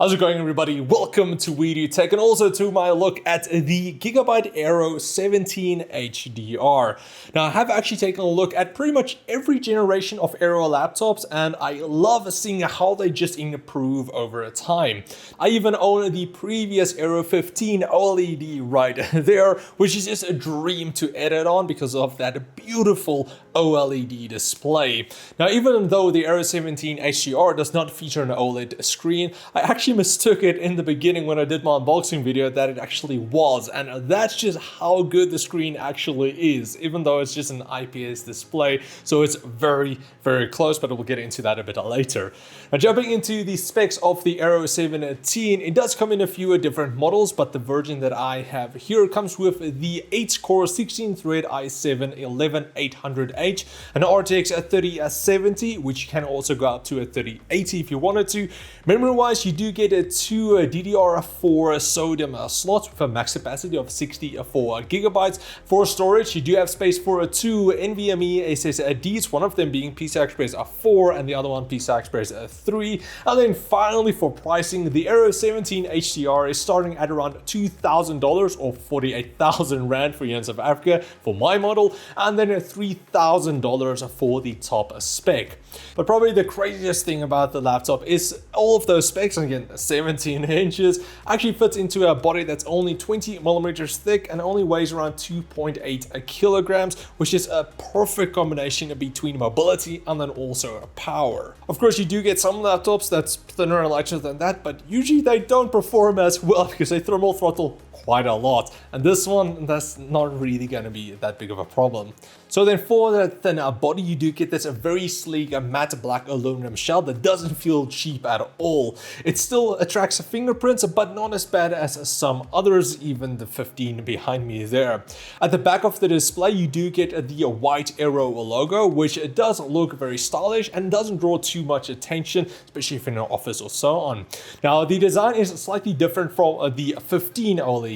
How's it going, everybody? Welcome to Weedy Tech and also to my look at the Gigabyte Aero 17 HDR. Now, I have actually taken a look at pretty much every generation of Aero laptops and I love seeing how they just improve over time. I even own the previous Aero 15 OLED right there, which is just a dream to edit on because of that beautiful OLED display. Now, even though the Aero 17 HDR does not feature an OLED screen, I actually mistook it in the beginning when I did my unboxing video that it actually was, and that's just how good the screen actually is, even though it's just an IPS display, so it's very, very close, but we'll get into that a bit later. Now, jumping into the specs of the Aero 17, it does come in a few different models, but the version that I have here comes with the 8-core 16-thread i7-11800H, an RTX 3070, which can also go up to a 3080 if you wanted to. Memory-wise, you do get two DDR4 SODIMM slots with a max capacity of 64 gigabytes. For storage, you do have space for two NVMe SSDs, one of them being PCIe Express 4 and the other one PCIe Express 3. And then finally, for pricing, the Aero 17 HDR is starting at around $2,000 or 48,000 Rand for you in South Africa for my model, and then $3,000 for the top spec. But probably the craziest thing about the laptop is all of those specs, and again, 17 inches, actually fits into a body that's only 20 millimeters thick and only weighs around 2.8 kilograms, which is a perfect combination between mobility and then also power. Of course, you do get some laptops that's thinner and lighter than that, but usually they don't perform as well because they thermal throttle quite a lot, and this one, that's not really going to be that big of a problem. So then for the thinner body, you do get this very sleek matte black aluminum shell that doesn't feel cheap at all. It still attracts fingerprints, but not as bad as some others, even the 15 behind me there. At the back of the display, you do get the white Aero logo, which does look very stylish and doesn't draw too much attention, especially if you're in an office or so on. Now, the design is slightly different from the 15 OLED,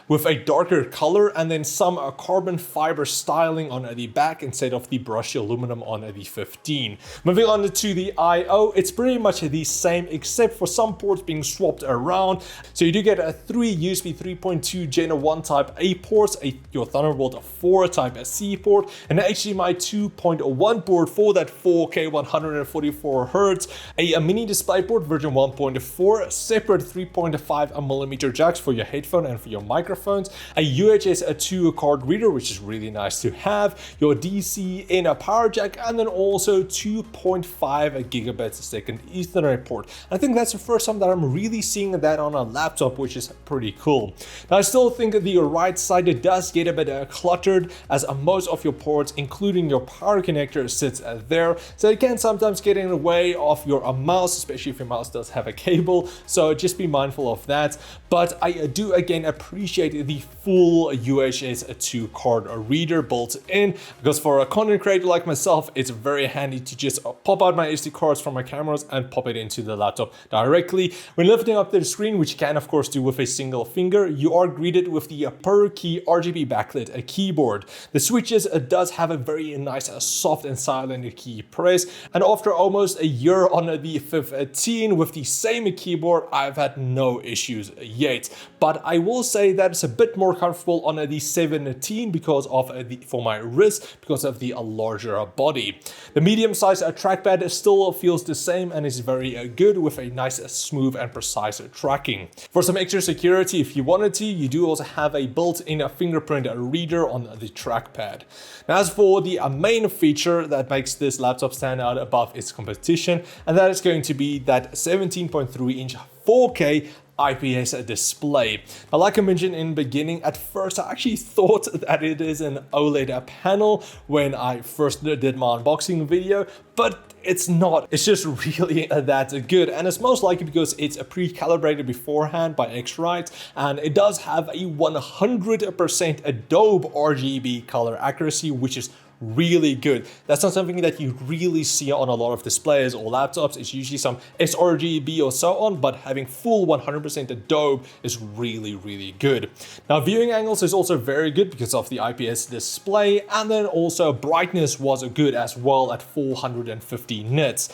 with a darker color and then some carbon fiber styling on the back instead of the brushed aluminum on the 15. Moving on to the I/O, it's pretty much the same except for some ports being swapped around. So you do get a 3 USB 3.2 Gen 1 Type A ports, your Thunderbolt 4 Type C port, an HDMI 2.1 port for that 4K 144Hz, a mini display port version 1.4, separate 3.5mm jacks for your headphone and for your microphones, a UHS 2 card reader, which is really nice to have, your DC in a power jack, and then also 2.5 gigabits a second Ethernet port. I think that's the first time that I'm really seeing that on a laptop, which is pretty cool. Now, I still think the right side does get a bit cluttered, as most of your ports, including your power connector, sits there, so it can sometimes get in the way of your mouse, especially if your mouse does have a cable, so just be mindful of that. But I do again appreciate the full UHS 2 card reader built in, because for a content creator like myself, it's very handy to just pop out my SD cards from my cameras and pop it into the laptop directly. When lifting up the screen, which you can of course do with a single finger, you are greeted with the per key RGB backlit keyboard. The switches does have a very nice soft and silent key press, and after almost a year on the 15 with the same keyboard, I've had no issues yet. But I will say that it's a bit more comfortable on the 17 because of for my wrist, because of the larger body. The medium-sized trackpad still feels the same and is very good with a nice smooth and precise tracking. For some extra security, if you wanted to, you do also have a built-in fingerprint reader on the trackpad. Now, as for the main feature that makes this laptop stand out above its competition, and that is going to be that 17.3-inch 4K IPS display. Now, like I mentioned in the beginning, at first I actually thought that it is an OLED panel when I first did my unboxing video, but it's not. It's just really that good, and it's most likely because it's pre-calibrated beforehand by X-Rite, and it does have a 100% Adobe RGB color accuracy, which is really good. That's not something that you really see on a lot of displays or laptops. It's usually some sRGB or so on, but having full 100% Adobe is really, really good. Now, viewing angles is also very good because of the IPS display, and then also brightness was good as well at 450 nits.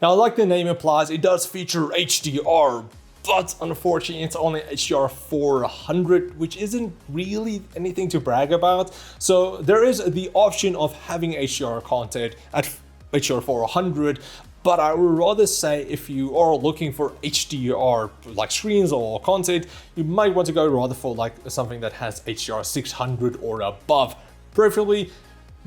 Now, like the name implies, it does feature HDR, but unfortunately it's only HDR 400, which isn't really anything to brag about. So there is the option of having HDR content at HDR 400, but I would rather say if you are looking for HDR like screens or content, you might want to go rather for like something that has HDR 600 or above. Preferably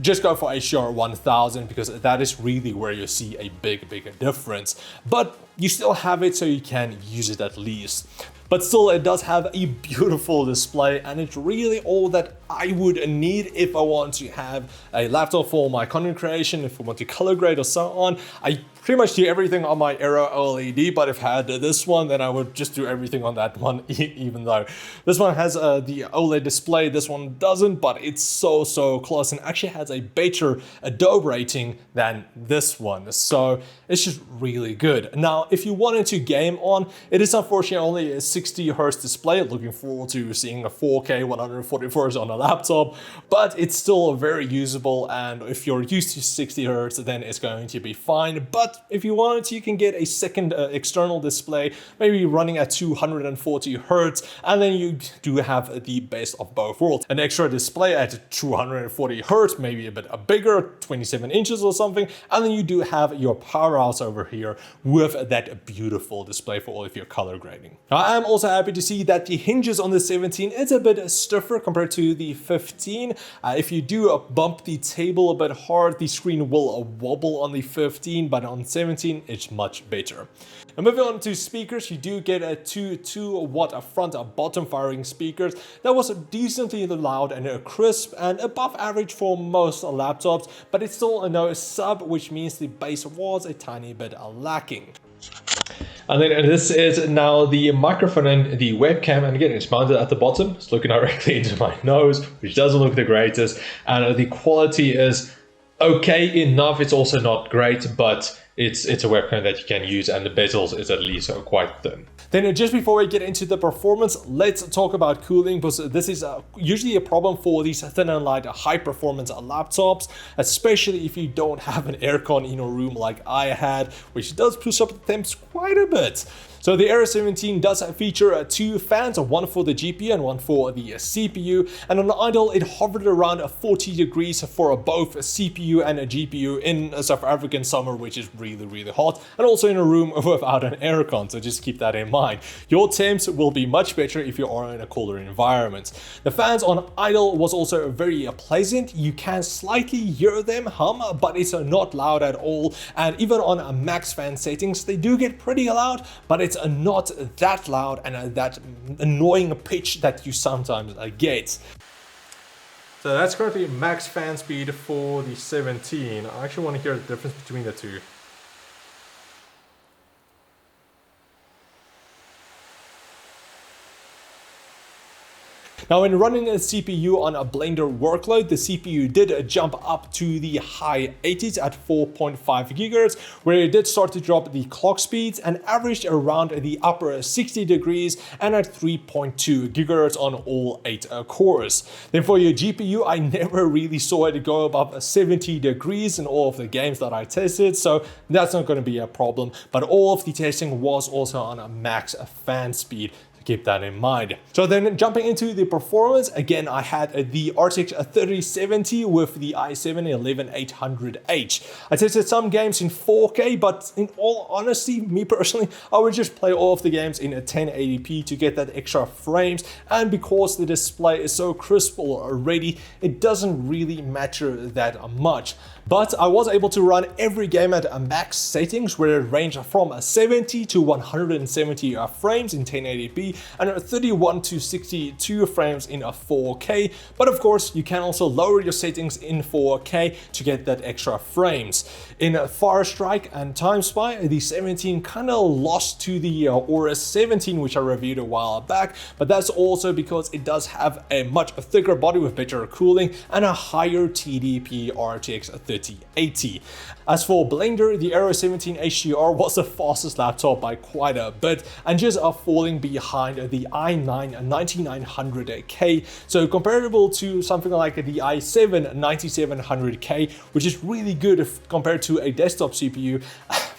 just go for HDR 1000 because that is really where you see a big difference. But you still have it so you can use it at least. But still, it does have a beautiful display, and it's really all that I would need if I want to have a laptop for my content creation, if I want to color grade or so on. I pretty much do everything on my Aero OLED, but if I had this one, then I would just do everything on that one, even though this one has the OLED display, this one doesn't, but it's so close and actually has a better Adobe rating than this one. So it's just really good. Now, if you wanted to game on, it is unfortunately only a 60 Hz display. Looking forward to seeing a 4K 144 Hz on a laptop, but it's still very usable, and if you're used to 60 Hz, then it's going to be fine. But if you wanted to, you can get a second external display, maybe running at 240 Hz, and then you do have the best of both worlds. An extra display at 240 Hz, maybe a bit bigger, 27 inches or something, and then you do have your powerhouse over here with that beautiful display for all of your color grading. Now, I'm also happy to see that the hinges on the 17 is a bit stiffer compared to the 15. If you do bump the table a bit hard, the screen will wobble on the 15, but on 17 it's much better. Now, moving on to speakers, you do get a 2-watt front and bottom firing speakers that was decently loud and crisp and above average for most laptops, but it's still no sub, which means the bass was a tiny bit lacking. And then this is now the microphone and the webcam, and again it's mounted at the bottom. It's looking directly into my nose, which doesn't look the greatest, and the quality is okay enough. It's also not great, but it's a webcam that you can use, and the bezels is at least quite thin. Then just before we get into the performance, let's talk about cooling, because this is usually a problem for these thin and light high performance laptops, especially if you don't have an aircon in your room like I had, which does push up the temps quite a bit. So the Aero 17 does feature two fans, one for the GPU and one for the CPU, and on idle it hovered around 40 degrees for both CPU and a GPU in a South African summer, which is really hot, and also in a room without an aircon, so just keep that in mind. Your temps will be much better if you are in a cooler environment. The fans on idle was also very pleasant. You can slightly hear them hum, but it's not loud at all, and even on max fan settings they do get pretty loud, but it's not that loud and that annoying pitch that you sometimes get. So that's currently max fan speed for the 17. I actually want to hear the difference between the two. Now, when running a CPU on a Blender workload, the CPU did jump up to the high 80s at 4.5 GHz, where it did start to drop the clock speeds and averaged around the upper 60 degrees and at 3.2 GHz on all 8 cores. Then for your GPU, I never really saw it go above 70 degrees in all of the games that I tested, so that's not going to be a problem. But all of the testing was also on a max fan speed. Keep that in mind. So then jumping into the performance, again, I had the RTX 3070 with the i7-11800H. I tested some games in 4K, but in all honesty, me personally, I would just play all of the games in a 1080p to get that extra frames, and because the display is so crisp already, it doesn't really matter that much. But I was able to run every game at max settings, where it ranged from 70 to 170 frames in 1080p and 31 to 62 frames in 4K. But of course, you can also lower your settings in 4K to get that extra frames. In Fire Strike and Time Spy, the 17 kind of lost to the Aura 17, which I reviewed a while back, but that's also because it does have a much thicker body with better cooling and a higher TDP RTX 3080. As for Blender, the Aero 17 HDR was the fastest laptop by quite a bit, and just falling behind the i9-9900K, so comparable to something like the i7-9700K, which is really good compared to a desktop CPU.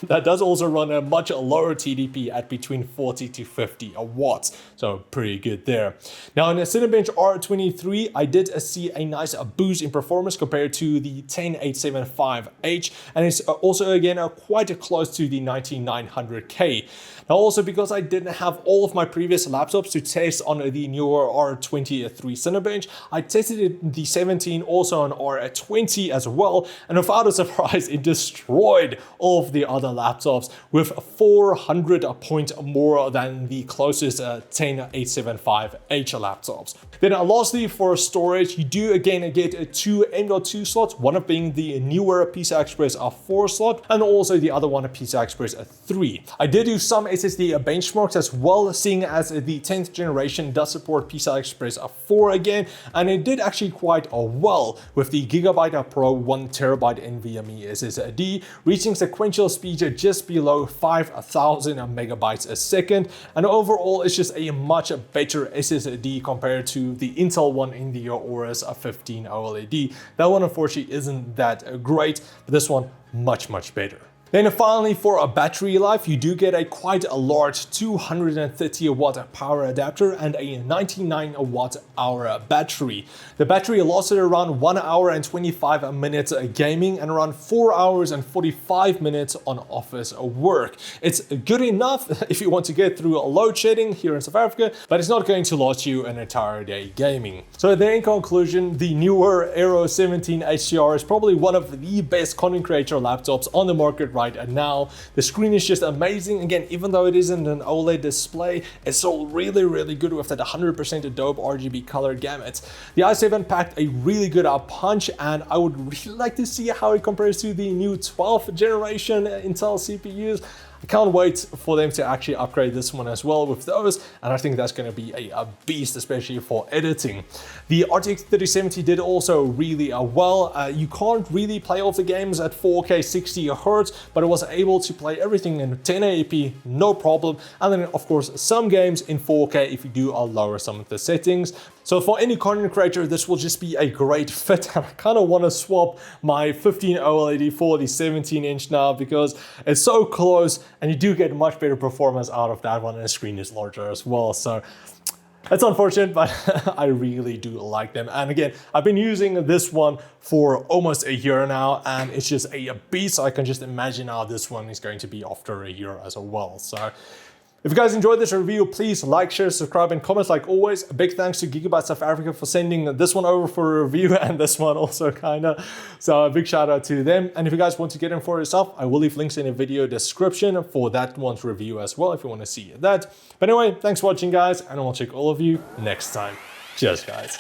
that does also run a much lower TDP at between 40 to 50 watts. So pretty good there. Now in the Cinebench R23, I did see a nice boost in performance compared to the 10875H, and it's also again quite close to the 19900K. Now also because I didn't have all of my previous laptops to test on the newer R23 Cinebench, I tested the 17 also on R20 as well, and without a surprise, it destroyed all of the other laptops with 400 points more than the closest 10875H laptops. Then lastly, for storage, you do again get two M.2 slots, one of being the newer PCI Express 4 slot, and also the other one a PCI Express 3. I did do some SSD benchmarks as well, seeing as the 10th generation does support PCI Express 4 again, and it did actually quite well with the Gigabyte Pro 1TB NVMe SSD, reaching sequential speeds just below 5,000 megabytes a second, and overall it's just a much better SSD compared to the Intel one in the Aorus 15 OLED. That one unfortunately isn't that great, but this one much better. Then finally, for a battery life, you do get quite a large 230 watt power adapter and a 99 watt hour battery. The battery lasted around 1 hour and 25 minutes gaming and around 4 hours and 45 minutes on office work. It's good enough if you want to get through load shedding here in South Africa, but it's not going to last you an entire day gaming. So then in conclusion, the newer Aero 17 HDR is probably one of the best content creator laptops on the market right now. The screen is just amazing. Again, even though it isn't an OLED display, it's still really good with that 100% Adobe RGB color gamut. The i7 packed a really good punch, and I would really like to see how it compares to the new 12th generation Intel CPUs. I can't wait for them to actually upgrade this one as well with those, and I think that's going to be a beast, especially for editing. The RTX 3070 did also really well. You can't really play all the games at 4K 60 Hz, but it was able to play everything in 1080p, no problem. And then of course some games in 4K if you do lower some of the settings. So for any content creator, this will just be a great fit. And I kind of want to swap my 15 OLED for the 17-inch now because it's so close and you do get much better performance out of that one, and the screen is larger as well. So it's unfortunate, but I really do like them. And again, I've been using this one for almost a year now, and it's just a beast. So I can just imagine how this one is going to be after a year as well. So if you guys enjoyed this review, please like, share, subscribe, and comment like always. A big thanks to Gigabyte South Africa for sending this one over for a review, and this one also kinda. So a big shout out to them. And if you guys want to get in for yourself, I will leave links in the video description for that one's review as well if you want to see that. But anyway, thanks for watching guys, and I'll check all of you next time. Cheers guys.